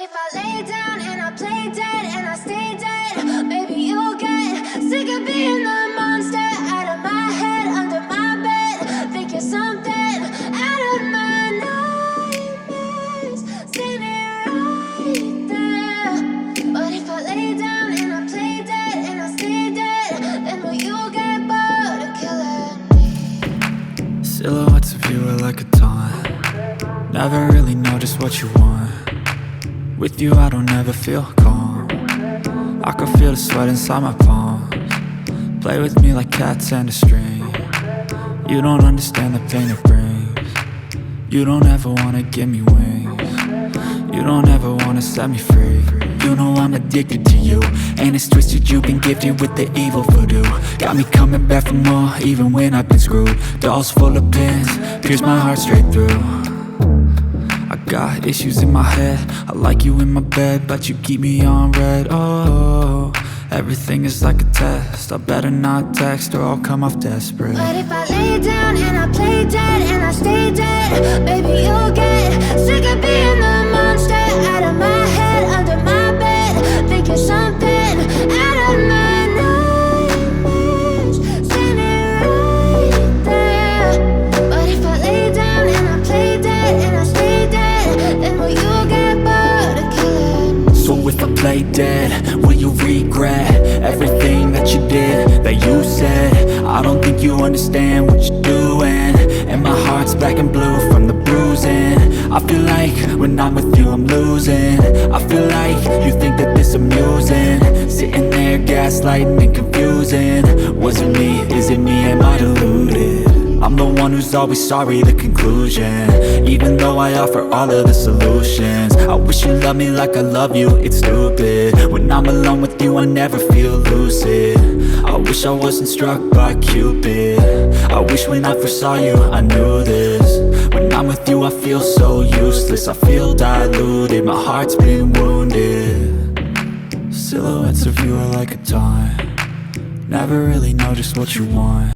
if I lay down and I play dead and I stay dead? Maybe you'll get sick of being the monster out of my head, under my bed. Think you're something out of my nightmares, standing right there. But if I lay down and I play dead and I stay dead, then will you get bored of killing me? Silhouettes of you are like a taunt. Never really know just what you want. With you I don't ever feel calm. I can feel the sweat inside my palms. Play with me like cats and a string. You don't understand the pain it brings. You don't ever wanna give me wings. You don't ever wanna set me free. You know I'm addicted to you, and it's twisted, you've been gifted with the evil voodoo. Got me coming back for more, even when I've been screwed. Dolls full of pins, pierce my heart straight through. I got issues in my head, I like you in my bed, but you keep me on red. Oh, everything is like a test, I better not text or I'll come off desperate. But if I lay down and I play dead and I stay dead, baby you'll get sick of being the monster out of my head, under my bed. Think you're something out of my nightmares, standing right there. But if I lay down and I play dead and I stay dead, then will you get bored of killing me? So if I play dead, will you regret everything that you did, that you said? I don't think you understand what you're doing, and my heart's black and blue from the bruising. I feel like when I'm with you I'm losing. I feel like you think that this amusing, sitting there gaslighting and confusing. Was it me? Is it me? Am I deluded? I'm the one who's always sorry, the conclusion, even though I offer all of the solutions. I wish you loved me like I love you, it's stupid. When I'm alone with you I never feel lucid. I wish I wasn't struck by Cupid. I wish when I first saw you I knew this. When I'm with you I feel so useless, I feel diluted, my heart's been wounded. Silhouettes of you are like a taunt. Never really know just what you want.